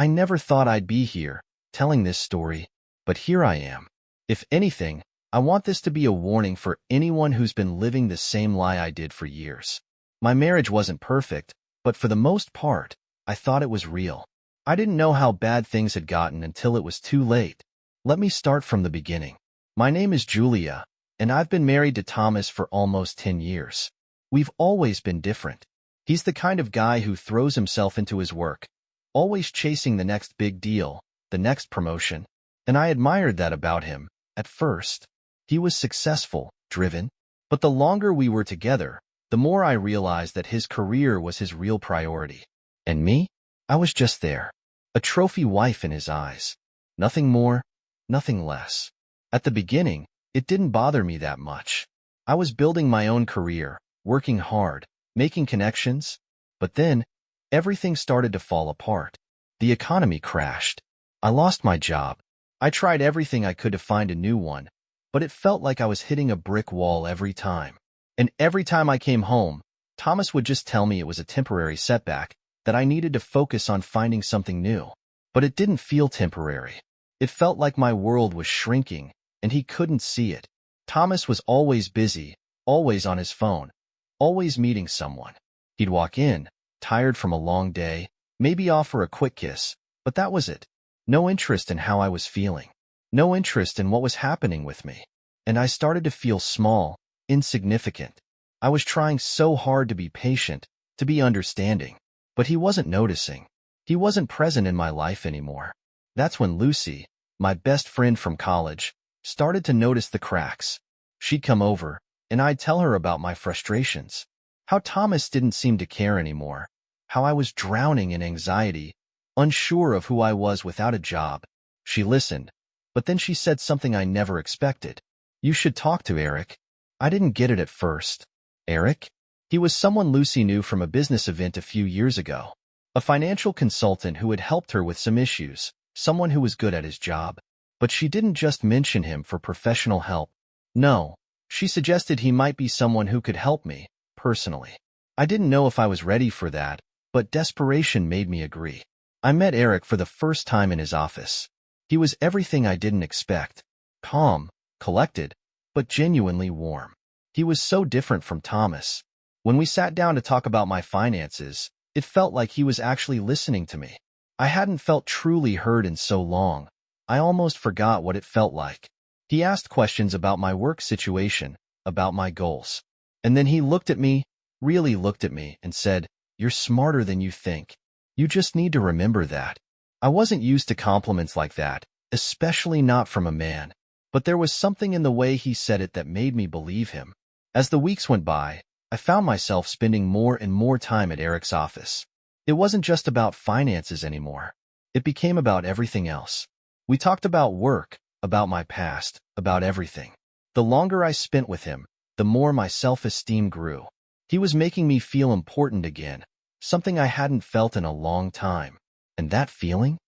I never thought I'd be here, telling this story, but here I am. If anything, I want this to be a warning for anyone who's been living the same lie I did for years. My marriage wasn't perfect, but for the most part, I thought it was real. I didn't know how bad things had gotten until it was too late. Let me start from the beginning. My name is Julia, and I've been married to Thomas for almost 10 years. We've always been different. He's the kind of guy who throws himself into his work, always chasing the next big deal, the next promotion, and I admired that about him. At first, he was successful, driven, but the longer we were together, the more I realized that his career was his real priority. And me? I was just there, a trophy wife in his eyes. Nothing more, nothing less. At the beginning, it didn't bother me that much. I was building my own career, working hard, making connections, but then, everything started to fall apart. The economy crashed. I lost my job. I tried everything I could to find a new one, but it felt like I was hitting a brick wall every time. And every time I came home, Thomas would just tell me it was a temporary setback, that I needed to focus on finding something new. But it didn't feel temporary. It felt like my world was shrinking, and he couldn't see it. Thomas was always busy, always on his phone, always meeting someone. He'd walk in, tired from a long day, maybe offer a quick kiss, but that was it. No interest in how I was feeling. No interest in what was happening with me. And I started to feel small, insignificant. I was trying so hard to be patient, to be understanding. But he wasn't noticing. He wasn't present in my life anymore. That's when Lucy, my best friend from college, started to notice the cracks. She'd come over, and I'd tell her about my frustrations. How Thomas didn't seem to care anymore. How I was drowning in anxiety, unsure of who I was without a job. She listened, but then she said something I never expected. You should talk to Eric. I didn't get it at first. Eric? He was someone Lucy knew from a business event a few years ago. A financial consultant who had helped her with some issues, someone who was good at his job. But she didn't just mention him for professional help. No, she suggested he might be someone who could help me, personally. I didn't know if I was ready for that, but desperation made me agree. I met Eric for the first time in his office. He was everything I didn't expect. Calm, collected, but genuinely warm. He was so different from Thomas. When we sat down to talk about my finances, it felt like he was actually listening to me. I hadn't felt truly heard in so long. I almost forgot what it felt like. He asked questions about my work situation, about my goals. And then he looked at me, really looked at me, and said, "You're smarter than you think. You just need to remember that." I wasn't used to compliments like that, especially not from a man. But there was something in the way he said it that made me believe him. As the weeks went by, I found myself spending more and more time at Eric's office. It wasn't just about finances anymore. It became about everything else. We talked about work, about my past, about everything. The longer I spent with him, the more my self-esteem grew. He was making me feel important again, something I hadn't felt in a long time. And that feeling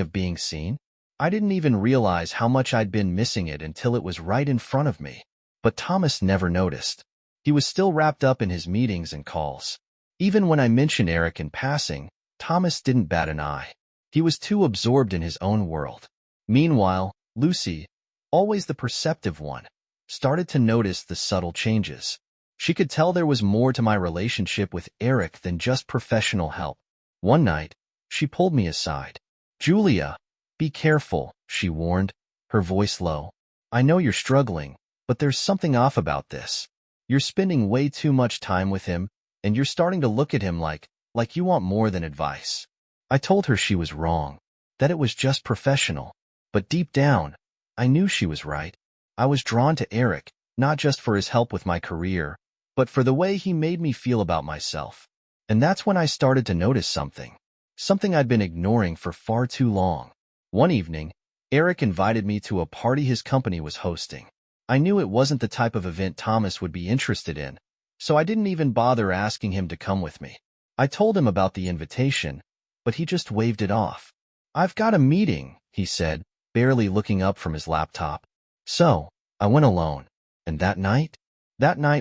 of being seen, I didn't even realize how much I'd been missing it until it was right in front of me. But Thomas never noticed. He was still wrapped up in his meetings and calls. Even when I mentioned Eric in passing, Thomas didn't bat an eye. He was too absorbed in his own world. Meanwhile, Lucy, always the perceptive one, started to notice the subtle changes. She could tell there was more to my relationship with Eric than just professional help. One night, she pulled me aside. "Julia, be careful," she warned, her voice low. "I know you're struggling, but there's something off about this. You're spending way too much time with him, and you're starting to look at him like you want more than advice." I told her she was wrong, that it was just professional. But deep down, I knew she was right. I was drawn to Eric, not just for his help with my career, but for the way he made me feel about myself. And that's when I started to notice something I'd been ignoring for far too long. One evening, Eric invited me to a party his company was hosting. I knew it wasn't the type of event Thomas would be interested in, so I didn't even bother asking him to come with me. I told him about the invitation, but he just waved it off. "I've got a meeting," he said, barely looking up from his laptop. So, I went alone. And that night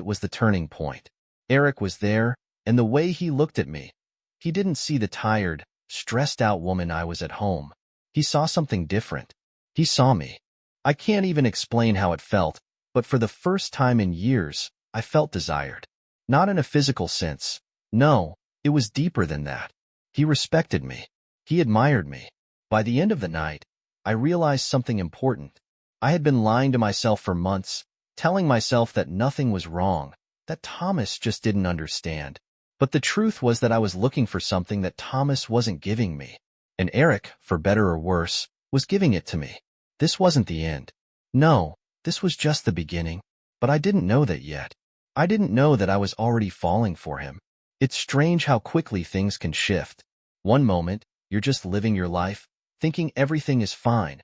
was the turning point. Eric was there, and the way he looked at me, he didn't see the tired, stressed out woman I was at home. He saw something different. He saw me. I can't even explain how it felt, but for the first time in years, I felt desired. Not in a physical sense. No, it was deeper than that. He respected me. He admired me. By the end of the night, I realized something important. I had been lying to myself for months, telling myself that nothing was wrong, that Thomas just didn't understand. But the truth was that I was looking for something that Thomas wasn't giving me. And Eric, for better or worse, was giving it to me. This wasn't the end. No, this was just the beginning. But I didn't know that yet. I didn't know that I was already falling for him. It's strange how quickly things can shift. One moment, you're just living your life, thinking everything is fine,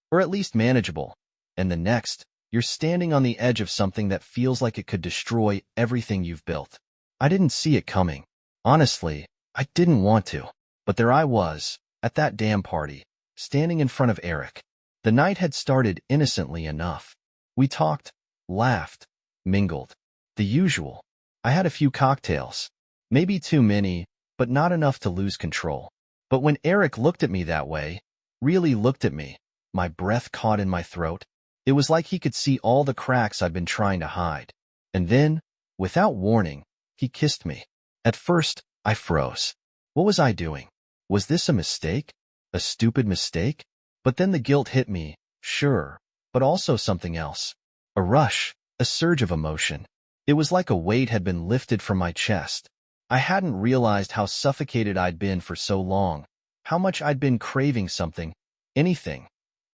or at least manageable. And the next, you're standing on the edge of something that feels like it could destroy everything you've built. I didn't see it coming. Honestly, I didn't want to. But there I was, at that damn party, standing in front of Eric. The night had started innocently enough. We talked, laughed, mingled. The usual. I had a few cocktails. Maybe too many, but not enough to lose control. But when Eric looked at me that way, really looked at me, my breath caught in my throat, it was like he could see all the cracks I'd been trying to hide. And then, without warning, he kissed me. At first, I froze. What was I doing? Was this a mistake? A stupid mistake? But then the guilt hit me, sure, but also something else. A rush, a surge of emotion. It was like a weight had been lifted from my chest. I hadn't realized how suffocated I'd been for so long, how much I'd been craving something, anything,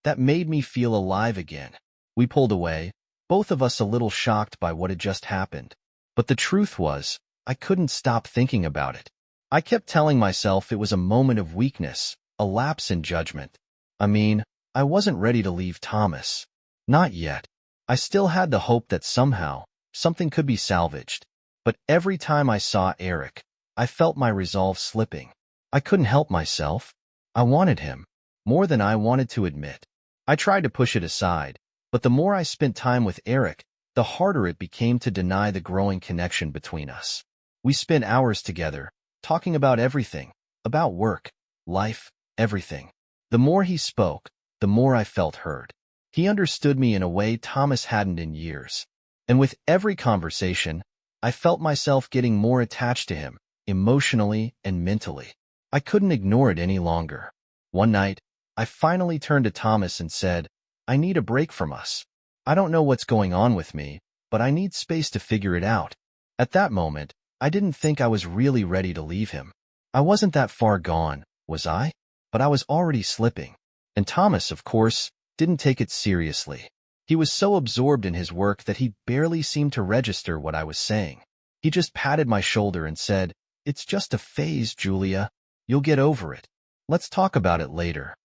that made me feel alive again. We pulled away, both of us a little shocked by what had just happened. But the truth was, I couldn't stop thinking about it. I kept telling myself it was a moment of weakness, a lapse in judgment. I mean, I wasn't ready to leave Thomas. Not yet. I still had the hope that somehow, something could be salvaged. But every time I saw Eric, I felt my resolve slipping. I couldn't help myself. I wanted him, more than I wanted to admit. I tried to push it aside, but the more I spent time with Eric, the harder it became to deny the growing connection between us. We spent hours together, talking about everything, about work, life, everything. The more he spoke, the more I felt heard. He understood me in a way Thomas hadn't in years. And with every conversation, I felt myself getting more attached to him, emotionally and mentally. I couldn't ignore it any longer. One night, I finally turned to Thomas and said, I need a break from us. I don't know what's going on with me, but I need space to figure it out. At that moment, I didn't think I was really ready to leave him. I wasn't that far gone, was I? But I was already slipping. And Thomas, of course, didn't take it seriously. He was so absorbed in his work that he barely seemed to register what I was saying. He just patted my shoulder and said, It's just a phase, Julia. You'll get over it. Let's talk about it later.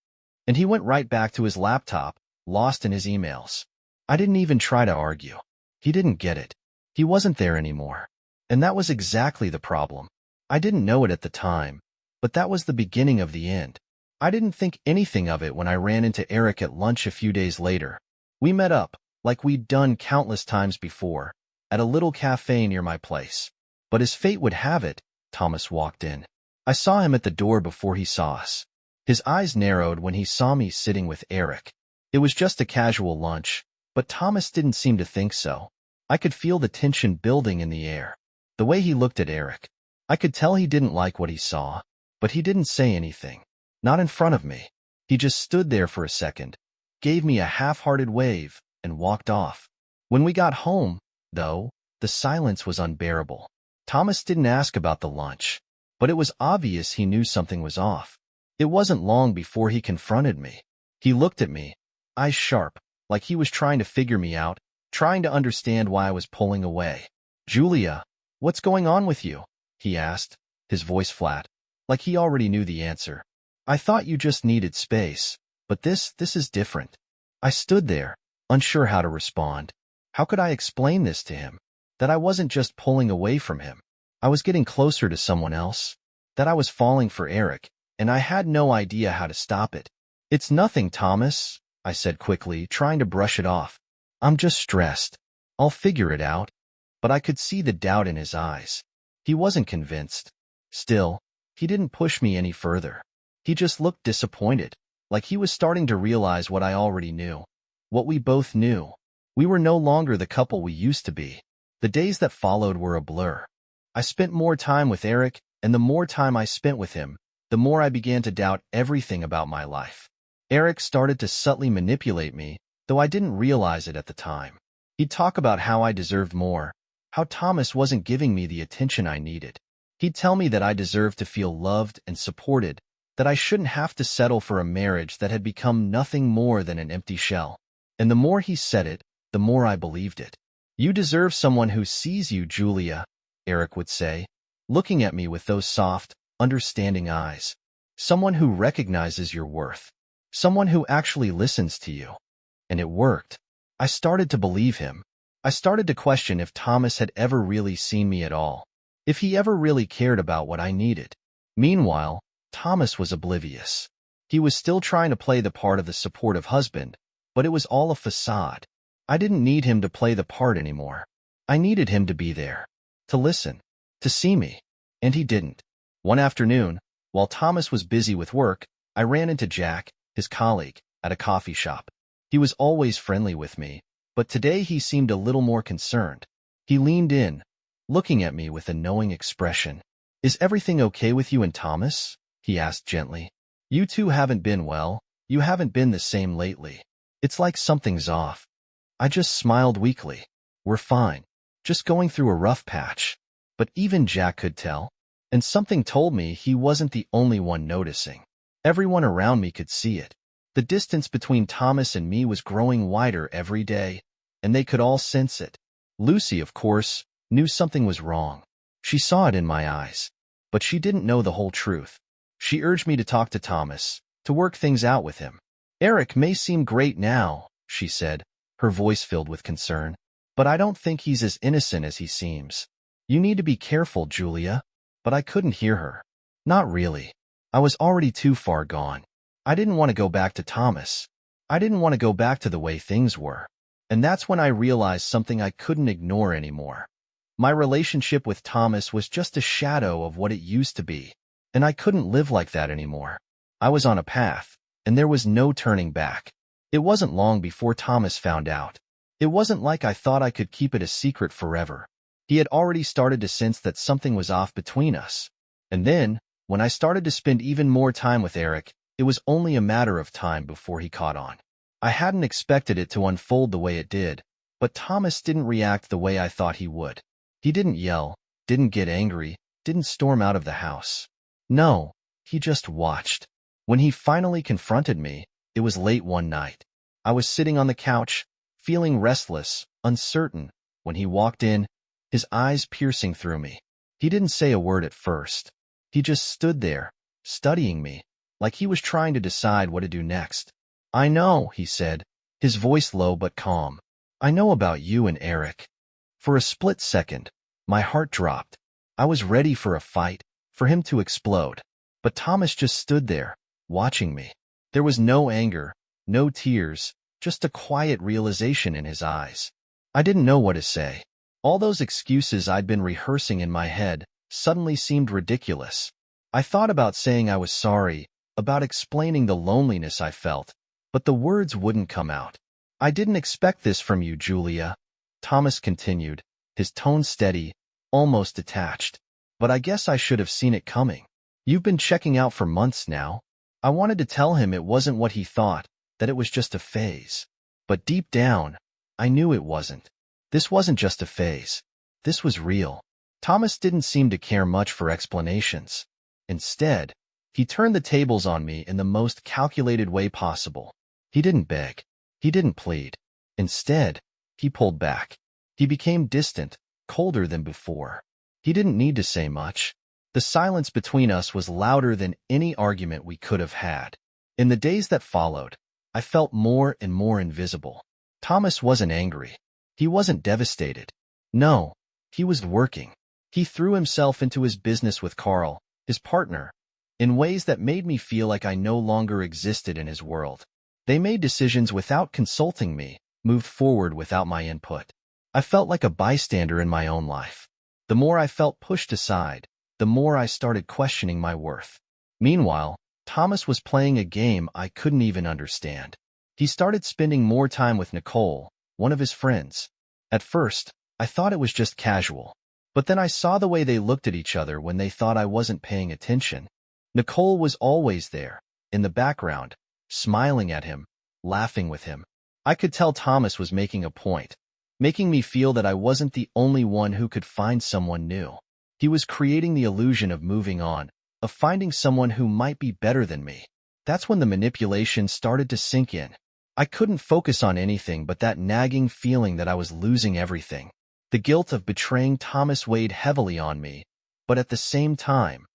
And he went right back to his laptop, lost in his emails. I didn't even try to argue. He didn't get it. He wasn't there anymore. And that was exactly the problem. I didn't know it at the time, but that was the beginning of the end. I didn't think anything of it when I ran into Eric at lunch a few days later. We met up, like we'd done countless times before, at a little cafe near my place. But as fate would have it, Thomas walked in. I saw him at the door before he saw us. His eyes narrowed when he saw me sitting with Eric. It was just a casual lunch, but Thomas didn't seem to think so. I could feel the tension building in the air. The way he looked at Eric. I could tell he didn't like what he saw, but he didn't say anything. Not in front of me. He just stood there for a second, gave me a half-hearted wave, and walked off. When we got home, though, the silence was unbearable. Thomas didn't ask about the lunch, but it was obvious he knew something was off. It wasn't long before he confronted me. He looked at me, eyes sharp, like he was trying to figure me out, trying to understand why I was pulling away. Julia, what's going on with you? He asked, his voice flat, like he already knew the answer. I thought you just needed space, but this is different. I stood there, unsure how to respond. How could I explain this to him? That I wasn't just pulling away from him. I was getting closer to someone else. That I was falling for Eric, and I had no idea how to stop it. It's nothing, Thomas, I said quickly, trying to brush it off. I'm just stressed. I'll figure it out. But I could see the doubt in his eyes. He wasn't convinced. Still, he didn't push me any further. He just looked disappointed, like he was starting to realize what I already knew. What we both knew. We were no longer the couple we used to be. The days that followed were a blur. I spent more time with Eric, and the more time I spent with him, the more I began to doubt everything about my life. Eric started to subtly manipulate me, though I didn't realize it at the time. He'd talk about how I deserved more, how Thomas wasn't giving me the attention I needed. He'd tell me that I deserved to feel loved and supported, that I shouldn't have to settle for a marriage that had become nothing more than an empty shell. And the more he said it, the more I believed it. "You deserve someone who sees you, Julia," Eric would say, looking at me with those soft, understanding eyes. "Someone who recognizes your worth. Someone who actually listens to you." And it worked. I started to believe him. I started to question if Thomas had ever really seen me at all, if he ever really cared about what I needed. Meanwhile, Thomas was oblivious. He was still trying to play the part of the supportive husband, but it was all a facade. I didn't need him to play the part anymore. I needed him to be there, to listen, to see me. And he didn't. One afternoon, while Thomas was busy with work, I ran into Jack, his colleague, at a coffee shop. He was always friendly with me, but today he seemed a little more concerned. He leaned in, looking at me with a knowing expression. "Is everything okay with you and Thomas?" he asked gently. "You two haven't been well. You haven't been the same lately. It's like something's off." I just smiled weakly. "We're fine. Just going through a rough patch." But even Jack could tell. And something told me he wasn't the only one noticing. Everyone around me could see it. The distance between Thomas and me was growing wider every day, and they could all sense it. Lucy, of course, knew something was wrong. She saw it in my eyes. But she didn't know the whole truth. She urged me to talk to Thomas, to work things out with him. "Eric may seem great now," she said, her voice filled with concern, "but I don't think he's as innocent as he seems. You need to be careful, Julia." But I couldn't hear her. Not really. I was already too far gone. I didn't want to go back to Thomas. I didn't want to go back to the way things were. And that's when I realized something I couldn't ignore anymore. My relationship with Thomas was just a shadow of what it used to be, and I couldn't live like that anymore. I was on a path, and there was no turning back. It wasn't long before Thomas found out. It wasn't like I thought I could keep it a secret forever. He had already started to sense that something was off between us. And then, when I started to spend even more time with Eric, it was only a matter of time before he caught on. I hadn't expected it to unfold the way it did, but Thomas didn't react the way I thought he would. He didn't yell, didn't get angry, didn't storm out of the house. No, he just watched. When he finally confronted me, it was late one night. I was sitting on the couch, feeling restless, uncertain, when he walked in, his eyes piercing through me. He didn't say a word at first. He just stood there, studying me, like he was trying to decide what to do next. "I know," he said, his voice low but calm. "I know about you and Eric." For a split second, my heart dropped. I was ready for a fight, for him to explode. But Thomas just stood there, watching me. There was no anger, no tears, just a quiet realization in his eyes. I didn't know what to say. All those excuses I'd been rehearsing in my head suddenly seemed ridiculous. I thought about saying I was sorry, about explaining the loneliness I felt, but the words wouldn't come out. "I didn't expect this from you, Julia," Thomas continued, his tone steady, almost detached. "But I guess I should have seen it coming. You've been checking out for months now." I wanted to tell him it wasn't what he thought, that it was just a phase. But deep down, I knew it wasn't. This wasn't just a phase. This was real. Thomas didn't seem to care much for explanations. Instead, he turned the tables on me in the most calculated way possible. He didn't beg. He didn't plead. Instead, he pulled back. He became distant, colder than before. He didn't need to say much. The silence between us was louder than any argument we could have had. In the days that followed, I felt more and more invisible. Thomas wasn't angry. He wasn't devastated. No, he was working. He threw himself into his business with Carl, his partner, in ways that made me feel like I no longer existed in his world. They made decisions without consulting me, moved forward without my input. I felt like a bystander in my own life. The more I felt pushed aside, the more I started questioning my worth. Meanwhile, Thomas was playing a game I couldn't even understand. He started spending more time with Nicole, one of his friends. At first, I thought it was just casual. But then I saw the way they looked at each other when they thought I wasn't paying attention. Nicole was always there, in the background, smiling at him, laughing with him. I could tell Thomas was making a point, making me feel that I wasn't the only one who could find someone new. He was creating the illusion of moving on, of finding someone who might be better than me. That's when the manipulation started to sink in. I couldn't focus on anything but that nagging feeling that I was losing everything. The guilt of betraying Thomas weighed heavily on me, but at the same time,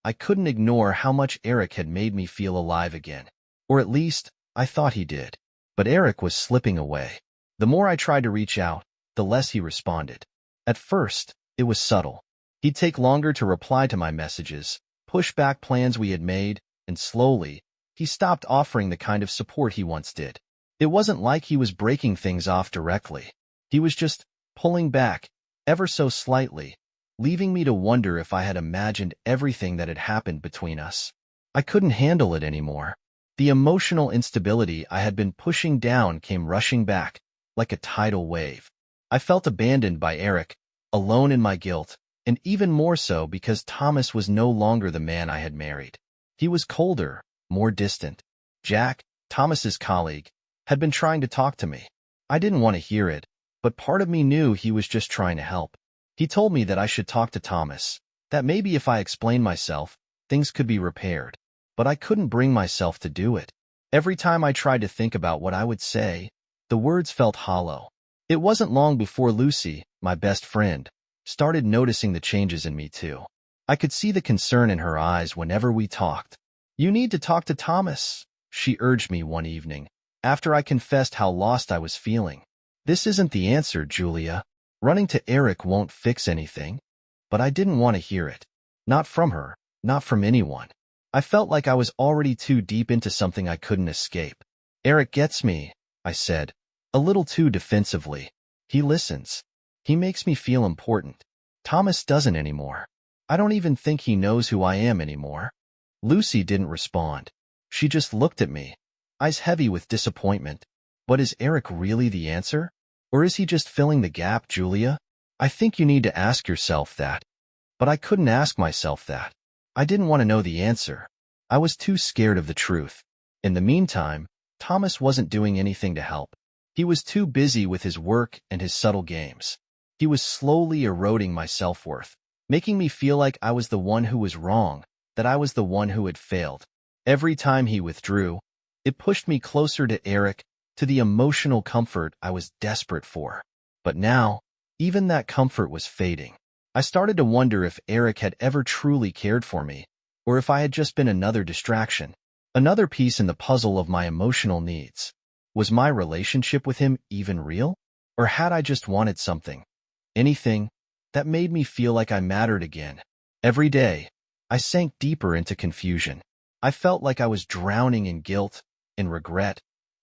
I couldn't ignore how much Eric had made me feel alive again. Or at least, I thought he did. But Eric was slipping away. The more I tried to reach out, the less he responded. At first, it was subtle. He'd take longer to reply to my messages, push back plans we had made, and slowly, he stopped offering the kind of support he once did. It wasn't like he was breaking things off directly. He was just pulling back, ever so slightly, leaving me to wonder if I had imagined everything that had happened between us. I couldn't handle it anymore. The emotional instability I had been pushing down came rushing back, like a tidal wave. I felt abandoned by Eric, alone in my guilt, and even more so because Thomas was no longer the man I had married. He was colder, more distant. Jack, Thomas's colleague, had been trying to talk to me. I didn't want to hear it, but part of me knew he was just trying to help. He told me that I should talk to Thomas, that maybe if I explained myself, things could be repaired. But I couldn't bring myself to do it. Every time I tried to think about what I would say, the words felt hollow. It wasn't long before Lucy, my best friend, started noticing the changes in me too. I could see the concern in her eyes whenever we talked. "You need to talk to Thomas," she urged me one evening, after I confessed how lost I was feeling. "This isn't the answer, Julia. Running to Eric won't fix anything." But I didn't want to hear it. Not from her, not from anyone. I felt like I was already too deep into something I couldn't escape. "Eric gets me," I said, a little too defensively. "He listens. He makes me feel important. Thomas doesn't anymore. I don't even think he knows who I am anymore." Lucy didn't respond. She just looked at me, eyes heavy with disappointment. "But is Eric really the answer? Or is he just filling the gap, Julia? I think you need to ask yourself that." But I couldn't ask myself that. I didn't want to know the answer. I was too scared of the truth. In the meantime, Thomas wasn't doing anything to help. He was too busy with his work and his subtle games. He was slowly eroding my self-worth, making me feel like I was the one who was wrong, that I was the one who had failed. Every time he withdrew, it pushed me closer to Eric, to the emotional comfort I was desperate for. But now, even that comfort was fading. I started to wonder if Eric had ever truly cared for me, or if I had just been another distraction, another piece in the puzzle of my emotional needs. Was my relationship with him even real? Or had I just wanted something, anything, that made me feel like I mattered again? Every day, I sank deeper into confusion. I felt like I was drowning in guilt, in regret,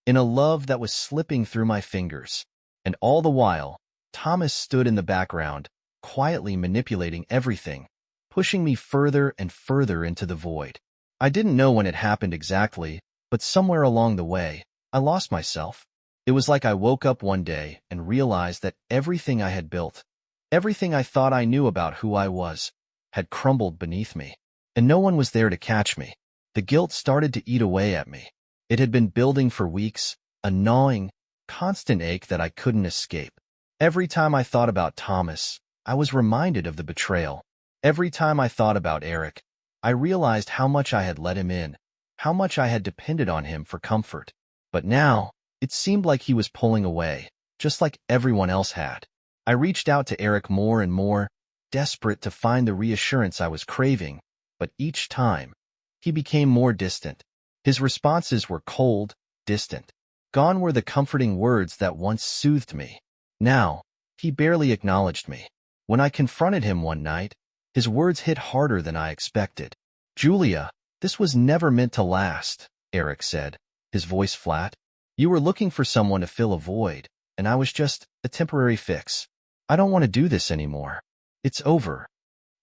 in a love that was slipping through my fingers. And all the while, Thomas stood in the background, quietly manipulating everything, pushing me further and further into the void. I didn't know when it happened exactly, but somewhere along the way, I lost myself. It was like I woke up one day and realized that everything I had built, everything I thought I knew about who I was, had crumbled beneath me, and no one was there to catch me. The guilt started to eat away at me. It had been building for weeks, a gnawing, constant ache that I couldn't escape. Every time I thought about Thomas, I was reminded of the betrayal. Every time I thought about Eric, I realized how much I had let him in, how much I had depended on him for comfort. But now, it seemed like he was pulling away, just like everyone else had. I reached out to Eric more and more, desperate to find the reassurance I was craving, but each time, he became more distant. His responses were cold, distant. Gone were the comforting words that once soothed me. Now, he barely acknowledged me. When I confronted him one night, his words hit harder than I expected. "Julia, this was never meant to last," Eric said, his voice flat. "You were looking for someone to fill a void, and I was just a temporary fix. I don't want to do this anymore. It's over."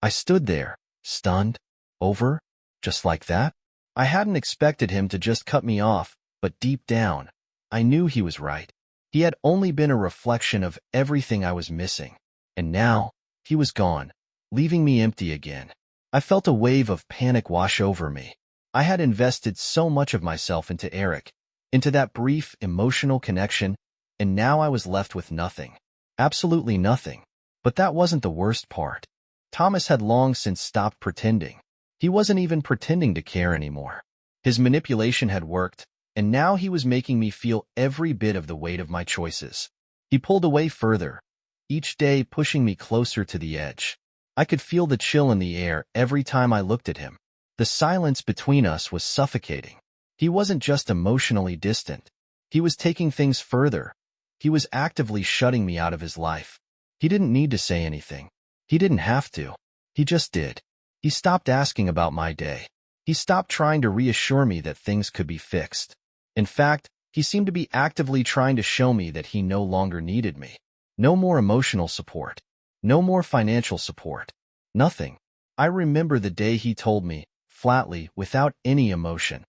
I stood there, stunned. Over? Just like that? I hadn't expected him to just cut me off, but deep down, I knew he was right. He had only been a reflection of everything I was missing. And now, he was gone, leaving me empty again. I felt a wave of panic wash over me. I had invested so much of myself into Eric, into that brief, emotional connection, and now I was left with nothing. Absolutely nothing. But that wasn't the worst part. Thomas had long since stopped pretending. He wasn't even pretending to care anymore. His manipulation had worked, and now he was making me feel every bit of the weight of my choices. He pulled away further, each day pushing me closer to the edge. I could feel the chill in the air every time I looked at him. The silence between us was suffocating. He wasn't just emotionally distant. He was taking things further. He was actively shutting me out of his life. He didn't need to say anything. He didn't have to. He just did. He stopped asking about my day. He stopped trying to reassure me that things could be fixed. In fact, he seemed to be actively trying to show me that he no longer needed me. No more emotional support. No more financial support. Nothing. I remember the day he told me, flatly, without any emotion,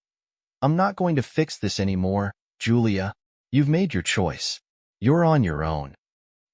"I'm not going to fix this anymore, Julia. You've made your choice. You're on your own."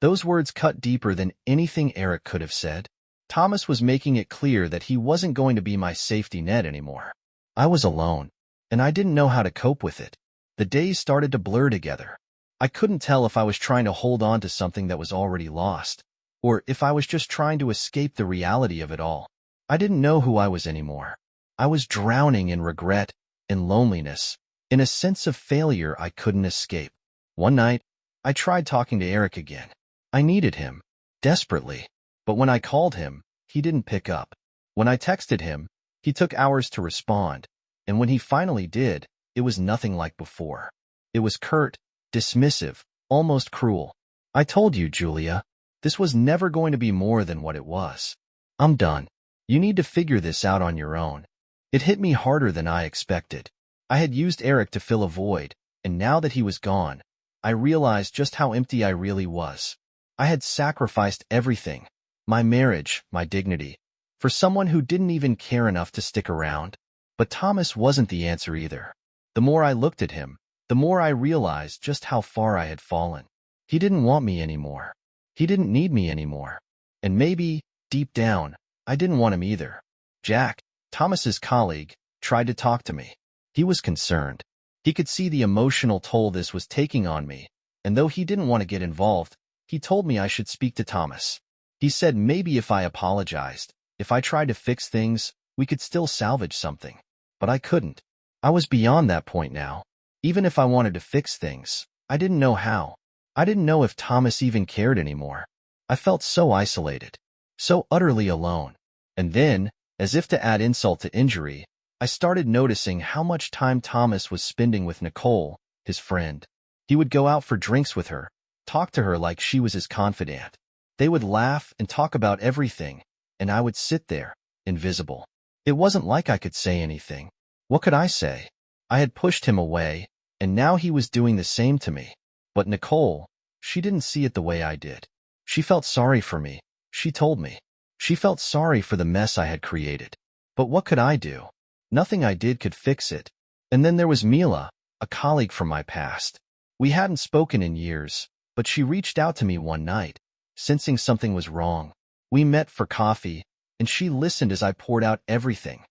Those words cut deeper than anything Eric could have said. Thomas was making it clear that he wasn't going to be my safety net anymore. I was alone, and I didn't know how to cope with it. The days started to blur together. I couldn't tell if I was trying to hold on to something that was already lost, or if I was just trying to escape the reality of it all. I didn't know who I was anymore. I was drowning in regret, in loneliness, in a sense of failure I couldn't escape. One night, I tried talking to Eric again. I needed him, desperately. But when I called him, he didn't pick up. When I texted him, he took hours to respond. And when he finally did, it was nothing like before. It was curt, dismissive, almost cruel. "I told you, Julia, this was never going to be more than what it was. I'm done. You need to figure this out on your own." It hit me harder than I expected. I had used Eric to fill a void, and now that he was gone, I realized just how empty I really was. I had sacrificed everything, my marriage, my dignity, for someone who didn't even care enough to stick around. But Thomas wasn't the answer either. The more I looked at him, the more I realized just how far I had fallen. He didn't want me anymore. He didn't need me anymore. And maybe, deep down, I didn't want him either. Jack, Thomas's colleague, tried to talk to me. He was concerned. He could see the emotional toll this was taking on me, and though he didn't want to get involved, he told me I should speak to Thomas. He said maybe if I apologized, if I tried to fix things, we could still salvage something. But I couldn't. I was beyond that point now. Even if I wanted to fix things, I didn't know how. I didn't know if Thomas even cared anymore. I felt so isolated, so utterly alone. And then, as if to add insult to injury, I started noticing how much time Thomas was spending with Nicole, his friend. He would go out for drinks with her, talk to her like she was his confidant. They would laugh and talk about everything, and I would sit there, invisible. It wasn't like I could say anything. What could I say? I had pushed him away, and now he was doing the same to me. But Nicole, she didn't see it the way I did. She felt sorry for me, she told me. She felt sorry for the mess I had created. But what could I do? Nothing I did could fix it. And then there was Mila, a colleague from my past. We hadn't spoken in years, but she reached out to me one night, sensing something was wrong. We met for coffee, and she listened as I poured out everything.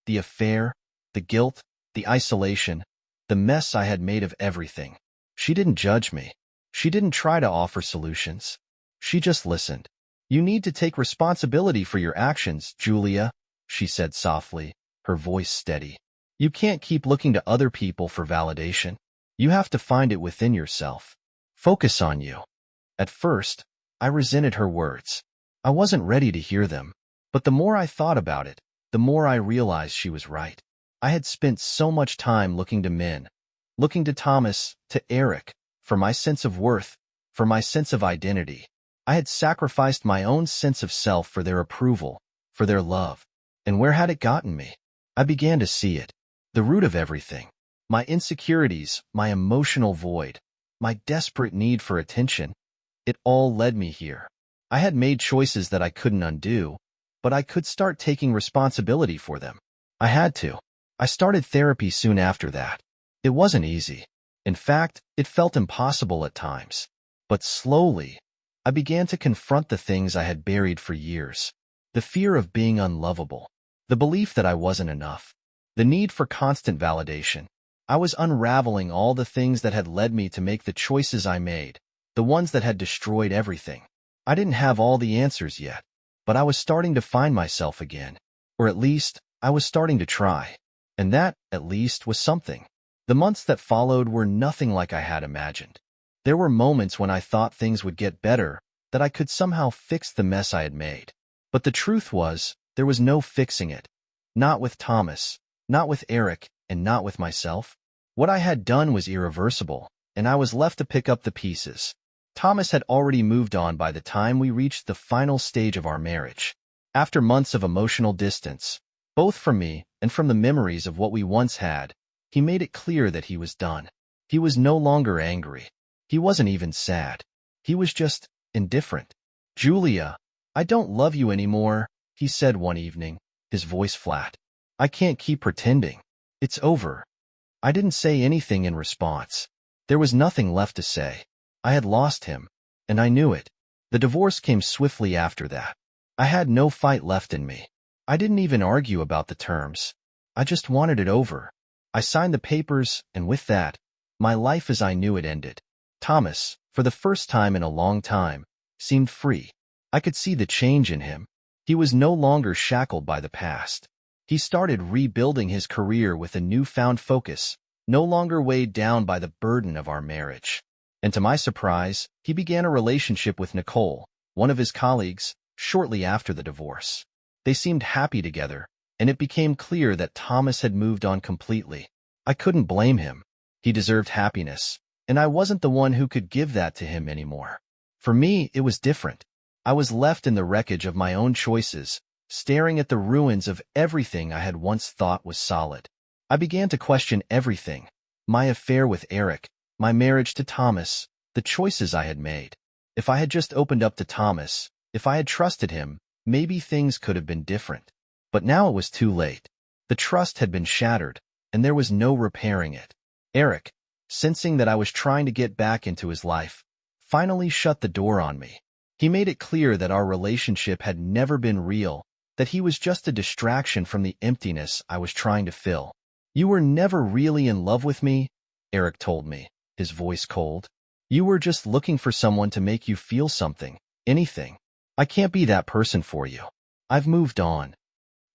The affair, the guilt, the isolation, the mess I had made of everything. She didn't judge me. She didn't try to offer solutions. She just listened. "You need to take responsibility for your actions, Julia," she said softly, her voice steady. "You can't keep looking to other people for validation. You have to find it within yourself. Focus on you." At first, I resented her words. I wasn't ready to hear them. But the more I thought about it, the more I realized she was right. I had spent so much time looking to men, looking to Thomas, to Eric, for my sense of worth, for my sense of identity. I had sacrificed my own sense of self for their approval, for their love. And where had it gotten me? I began to see it. The root of everything. My insecurities, my emotional void, my desperate need for attention. It all led me here. I had made choices that I couldn't undo, but I could start taking responsibility for them. I had to. I started therapy soon after that. It wasn't easy. In fact, it felt impossible at times. But slowly, I began to confront the things I had buried for years. The fear of being unlovable, the belief that I wasn't enough, the need for constant validation. I was unraveling all the things that had led me to make the choices I made, the ones that had destroyed everything. I didn't have all the answers yet, but I was starting to find myself again. Or at least, I was starting to try. And that, at least, was something. The months that followed were nothing like I had imagined. There were moments when I thought things would get better, that I could somehow fix the mess I had made. But the truth was, there was no fixing it. Not with Thomas, not with Eric, and not with myself. What I had done was irreversible, and I was left to pick up the pieces. Thomas had already moved on by the time we reached the final stage of our marriage. After months of emotional distance, both from me and from the memories of what we once had, he made it clear that he was done. He was no longer angry. He wasn't even sad. He was just indifferent. "Julia, I don't love you anymore," he said one evening, his voice flat. "I can't keep pretending. It's over." I didn't say anything in response. There was nothing left to say. I had lost him, and I knew it. The divorce came swiftly after that. I had no fight left in me. I didn't even argue about the terms. I just wanted it over. I signed the papers, and with that, my life as I knew it ended. Thomas, for the first time in a long time, seemed free. I could see the change in him. He was no longer shackled by the past. He started rebuilding his career with a newfound focus, no longer weighed down by the burden of our marriage. And to my surprise, he began a relationship with Nicole, one of his colleagues, shortly after the divorce. They seemed happy together, and it became clear that Thomas had moved on completely. I couldn't blame him. He deserved happiness, and I wasn't the one who could give that to him anymore. For me, it was different. I was left in the wreckage of my own choices, staring at the ruins of everything I had once thought was solid. I began to question everything: my affair with Eric, my marriage to Thomas, the choices I had made. If I had just opened up to Thomas, if I had trusted him, maybe things could have been different. But now it was too late. The trust had been shattered, and there was no repairing it. Eric, sensing that I was trying to get back into his life, finally shut the door on me. He made it clear that our relationship had never been real, that he was just a distraction from the emptiness I was trying to fill. "You were never really in love with me," Eric told me, his voice cold. "You were just looking for someone to make you feel something, anything. I can't be that person for you. I've moved on."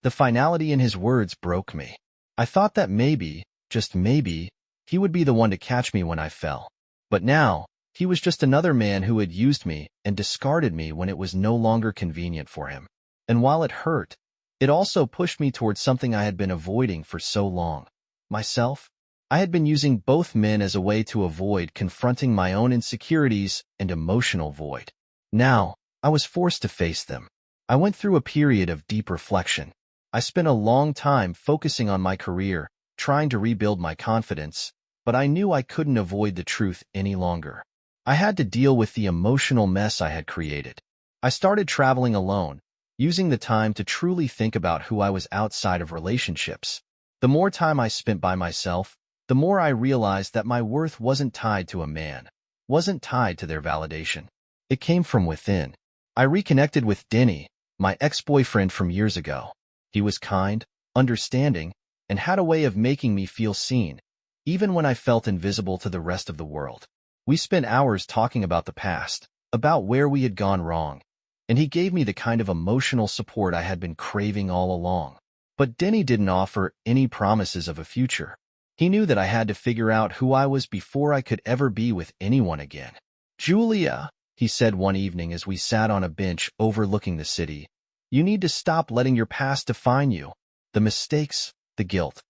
The finality in his words broke me. I thought that maybe, just maybe, he would be the one to catch me when I fell. But now, he was just another man who had used me and discarded me when it was no longer convenient for him. And while it hurt, it also pushed me towards something I had been avoiding for so long: myself. I had been using both men as a way to avoid confronting my own insecurities and emotional void. Now, I was forced to face them. I went through a period of deep reflection. I spent a long time focusing on my career, trying to rebuild my confidence, but I knew I couldn't avoid the truth any longer. I had to deal with the emotional mess I had created. I started traveling alone, using the time to truly think about who I was outside of relationships. The more time I spent by myself, the more I realized that my worth wasn't tied to a man, wasn't tied to their validation. It came from within. I reconnected with Denny, my ex-boyfriend from years ago. He was kind, understanding, and had a way of making me feel seen, even when I felt invisible to the rest of the world. We spent hours talking about the past, about where we had gone wrong, and he gave me the kind of emotional support I had been craving all along. But Denny didn't offer any promises of a future. He knew that I had to figure out who I was before I could ever be with anyone again. "Julia," he said one evening as we sat on a bench overlooking the city, "you need to stop letting your past define you. The mistakes, the guilt.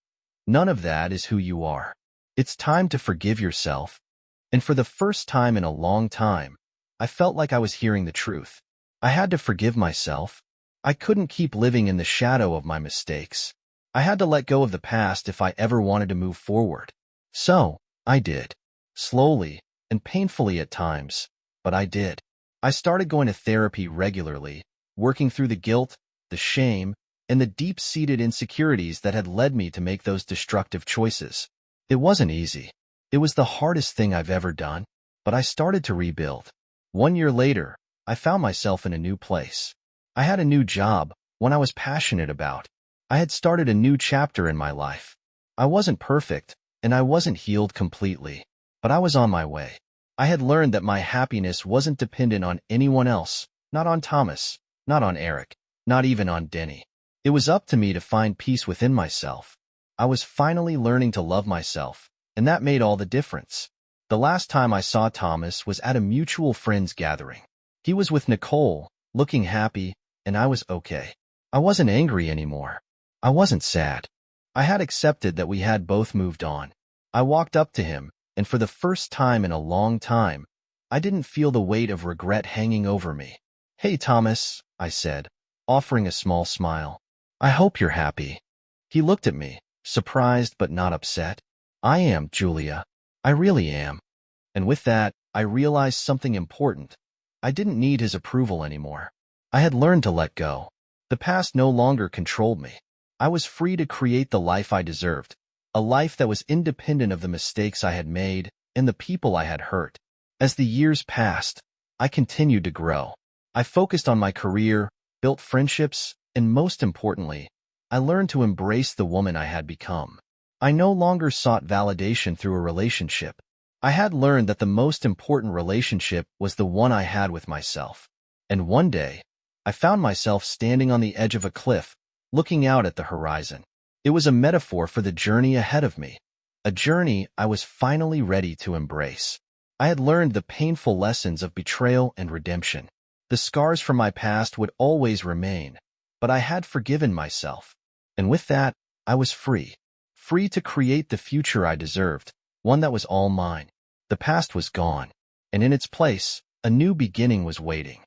None of that is who you are. It's time to forgive yourself." And for the first time in a long time, I felt like I was hearing the truth. I had to forgive myself. I couldn't keep living in the shadow of my mistakes. I had to let go of the past if I ever wanted to move forward. So, I did. Slowly, and painfully at times, but I did. I started going to therapy regularly, working through the guilt, the shame, and the deep-seated insecurities that had led me to make those destructive choices. It wasn't easy. It was the hardest thing I've ever done, but I started to rebuild. 1 year later, I found myself in a new place. I had a new job, one I was passionate about. I had started a new chapter in my life. I wasn't perfect, and I wasn't healed completely, but I was on my way. I had learned that my happiness wasn't dependent on anyone else, not on Thomas, not on Eric, not even on Denny. It was up to me to find peace within myself. I was finally learning to love myself, and that made all the difference. The last time I saw Thomas was at a mutual friends gathering. He was with Nicole, looking happy, and I was okay. I wasn't angry anymore. I wasn't sad. I had accepted that we had both moved on. I walked up to him, and for the first time in a long time, I didn't feel the weight of regret hanging over me. "Hey, Thomas," I said, offering a small smile. "I hope you're happy." He looked at me, surprised but not upset. "I am, Julia. I really am." And with that, I realized something important. I didn't need his approval anymore. I had learned to let go. The past no longer controlled me. I was free to create the life I deserved, a life that was independent of the mistakes I had made and the people I had hurt. As the years passed, I continued to grow. I focused on my career, built friendships, and most importantly, I learned to embrace the woman I had become. I no longer sought validation through a relationship. I had learned that the most important relationship was the one I had with myself. And one day, I found myself standing on the edge of a cliff, looking out at the horizon. It was a metaphor for the journey ahead of me, a journey I was finally ready to embrace. I had learned the painful lessons of betrayal and redemption. The scars from my past would always remain, but I had forgiven myself. And with that, I was free. Free to create the future I deserved, one that was all mine. The past was gone, and in its place, a new beginning was waiting.